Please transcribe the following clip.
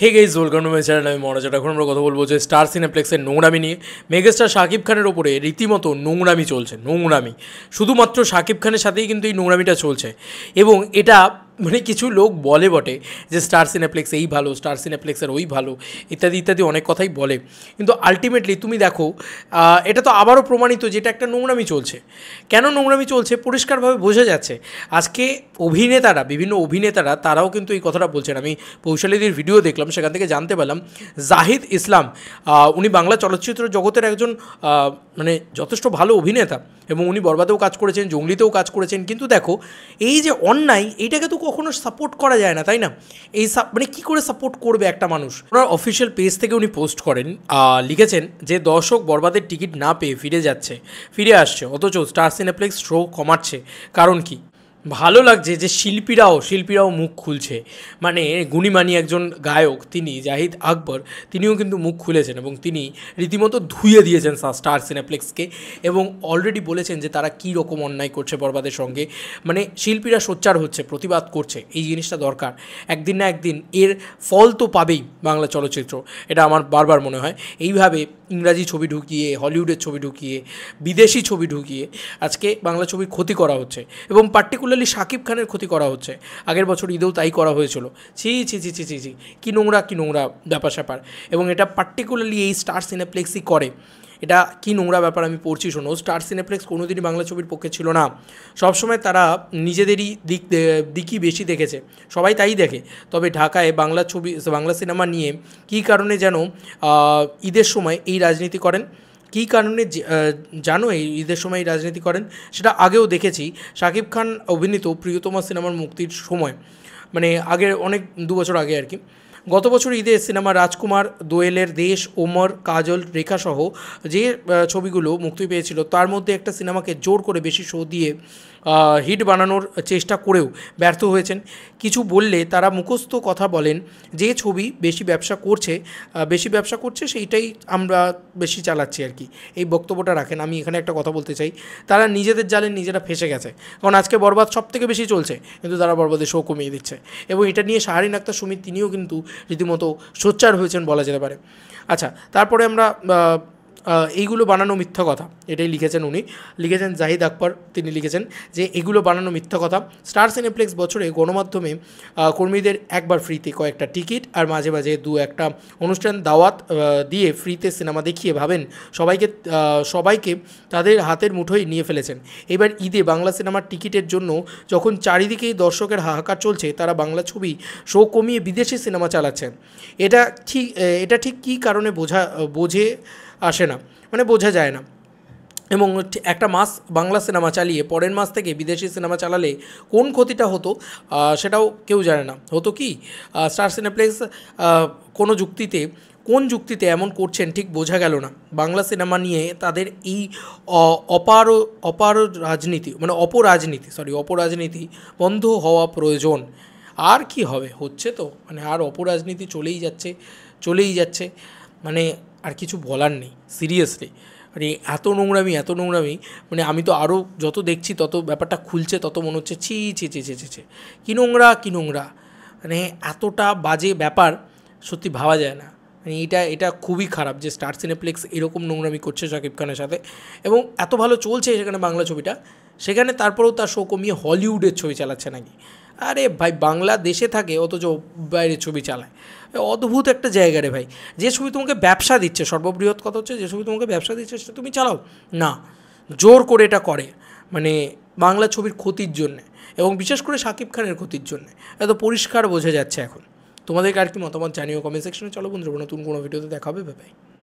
Hey guys, welcome to my channel. আমি মনোজ। এখন আমরা কথা বলবো যে স্টার সিনেপ্লেক্সের নোংরামি নিয়ে। মেগাস্টার শাকিব খানের ওপরে রীতিমতো নোংরামি চলছে, নোংরামি। শুধুমাত্র শাকিব খানের সাথেই কিন্তু এই নোংরামিটা চলছে। এবং এটা মানে কিছু লোক বলে বটে যে স্টার সিনেপ্লেক্স এই ভালো, স্টার সিনেপ্লেক্সের ওই ভালো, ইত্যাদি ইত্যাদি অনেক কথাই বলে। কিন্তু আলটিমেটলি তুমি দেখো, এটা তো আবারও প্রমাণিত যে এটা একটা নোংরামি চলছে। কেন নোংরামি চলছে পরিষ্কারভাবে বোঝা যাচ্ছে। আজকে অভিনেতারা, বিভিন্ন অভিনেতারা তারাও কিন্তু এই কথাটা বলছেন। আমি পৌশালীদের ভিডিও দেখলাম, সেখান থেকে জানতে পারলাম জাহিদ ইসলাম উনি বাংলা চলচ্চিত্র জগতের একজন মানে যথেষ্ট ভালো অভিনেতা, এবং উনি বরবাদেও কাজ করেছেন, জঙ্গলিতেও কাজ করেছেন। কিন্তু দেখো, এই যে অন্যায়, এইটাকে তো কখনো সাপোর্ট করা যায় না, তাই না? এই মানে কী করে সাপোর্ট করবে একটা মানুষ? ওনার অফিসিয়াল পেজ থেকে উনি পোস্ট করেন, লিখেছেন যে দর্শক বরবাদের টিকিট না পেয়ে ফিরে আসছে, অথচ স্টার সিনেপ্লেক্স শো কমাচ্ছে। কারণ কি? ভালো লাগছে যে শিল্পীরাও মুখ খুলছে। মানে গুণীমানী একজন গায়ক, তিনি জাহিদ আকবর, তিনিও কিন্তু মুখ খুলেছেন এবং তিনি রীতিমতো ধুয়ে দিয়েছেন স্টার সিনেপ্লেক্সকে, এবং অলরেডি বলেছেন যে তারা কী রকম অন্যায় করছে বরবাদের সঙ্গে। মানে শিল্পীরা সোচ্চার হচ্ছে, প্রতিবাদ করছে। এই জিনিসটা দরকার। একদিন না একদিন এর ফল তো পাবেই বাংলা চলচ্চিত্র, এটা আমার বারবার মনে হয়। এইভাবে ইংরাজি ছবি ঢুকিয়ে, হলিউডের ছবি ঢুকিয়ে, বিদেশি ছবি ঢুকিয়ে আজকে বাংলা ছবির ক্ষতি করা হচ্ছে, এবং পার্টিকুলারলি শাকিব খানের ক্ষতি করা হচ্ছে। আগের বছর ঈদেও তাই করা হয়েছিল। ছি ছি ছি ছি ছি ছি, কী নোংরা ব্যাপার স্যাপার। এবং এটা পার্টিকুলারলি এই স্টার সিনেপ্লেক্সই করে। এটা কী নোংরা ব্যাপার আমি পড়ছি, শোনো। স্টার সিনেপ্লেক্স কোনোদিনই বাংলা ছবির পক্ষে ছিল না। সবসময় তারা নিজেদেরই দিকই বেশি দেখেছে, সবাই তাই দেখে। তবে ঢাকায় বাংলা সিনেমা নিয়ে কী কারণে যেন ঈদের সময় এই রাজনীতি করেন। কী কারণে জানো এই ঈদের সময় রাজনীতি করেন? সেটা আগেও দেখেছি। শাকিব খান অভিনীত প্রিয়তমা সিনেমার মুক্তির সময়, মানে আগের অনেক 2 বছর আগে আর কি, গত বছর ঈদে সিনেমা রাজকুমার, দোয়েলের দেশ, ওমর, কাজল, রেখাসহ যে ছবিগুলো মুক্তি পেয়েছিল, তার মধ্যে একটা সিনেমাকে জোর করে বেশি শো দিয়ে হিট বানানোর চেষ্টা করেও ব্যর্থ হয়েছেন। কিছু বললে তারা মুখস্থ কথা বলেন, যে ছবি বেশি ব্যবসা করছে সেইটাই আমরা বেশি চালাচ্ছি আর কি, এই বক্তব্যটা রাখেন। আমি এখানে একটা কথা বলতে চাই, তারা নিজেদের জালে নিজেরা ফেঁসে গেছে। কারণ আজকে বরবাদ সবথেকে বেশি চলছে, কিন্তু তারা বরবাদের শো কমিয়ে দিচ্ছে। এবং এটা নিয়ে শাহরিন আক্তার সুমিত, তিনিও কিন্তু রীতিমতো সোচ্চার হয়েছেন বলা যেতে পারে। আচ্ছা, তারপরে আমরা এইগুলো বানানো মিথ্যা কথা, এটাই লিখেছেন জাহিদ আকবর। তিনি লিখেছেন যে এগুলো বানানো মিথ্যা কথা। স্টার সিনেপ্লেক্স বছরে গণমাধ্যমে কর্মীদের একবার ফ্রিতে কয়েকটা টিকিট আর মাঝে মাঝে 2-1টা অনুষ্ঠান দাওয়াত দিয়ে ফ্রিতে সিনেমা দেখিয়ে ভাবেন সবাইকে তাদের হাতের মুঠোয় নিয়ে ফেলেছেন। এবার ঈদে বাংলা সিনেমার টিকিটের জন্য যখন চারিদিকেই দর্শকের হাহাকার চলছে, তারা বাংলা ছবি শো কমিয়ে বিদেশি সিনেমা চালাচ্ছেন। এটা ঠিক কী কারণে বোঝে আসে না, মানে বোঝা যায় না। এবং একটা মাস বাংলা সিনেমা চালিয়ে পরের মাস থেকে বিদেশি সিনেমা চালালে কোন ক্ষতিটা হতো সেটাও কেউ জানে না। হতো কি, স্টার সিনেপ্লেক্স কোন যুক্তিতে এমন করছেন ঠিক বোঝা গেল না। বাংলা সিনেমা নিয়ে তাদের এই অপরাজনীতি বন্ধ হওয়া প্রয়োজন। আর কি হবে, হচ্ছে তো, মানে আর অপরাজনীতি চলেই যাচ্ছে, মানে আর কিছু বলার নেই সিরিয়াসলি। মানে এত নোংরামি, মানে আমি তো আরও যত দেখছি তত ব্যাপারটা খুলছে, তত মনে হচ্ছে ছি ছি ছি ছি ছি ছি, কী নোংরা, মানে এতটা বাজে ব্যাপার সত্যি ভাবা যায় না। মানে এটা খুবই খারাপ যে স্টার সিনেপ্লেক্স এরকম নোংরামি করছে শাকিব খানের সাথে। এবং এত ভালো চলছে সেখানে বাংলা ছবিটা, সেখানে তারপরেও তার শো কমিয়ে হলিউডের ছবি চালাচ্ছে নাকি? আরে ভাই, বাংলাদেশে থাকে অথচ বাইরের ছবি চালায়। অদ্ভুত একটা জায়গা রে ভাই। যে ছবি তোমাকে ব্যবসা দিচ্ছে, সর্ববৃহৎ কথা হচ্ছে, যে ছবি তোমাকে ব্যবসা দিচ্ছে সেটা তুমি চালাও না, জোর করে এটা করে, মানে বাংলা ছবির ক্ষতির জন্যে, এবং বিশেষ করে শাকিব খানের ক্ষতির জন্যে। এত পরিষ্কার বোঝা যাচ্ছে এখন। তোমাদেরকে আর কি মতামত জানিও কমেন্ট সেকশনে। চলো বন্ধুরা, নতুন কোনো ভিডিওতে দেখা হবে। বাই।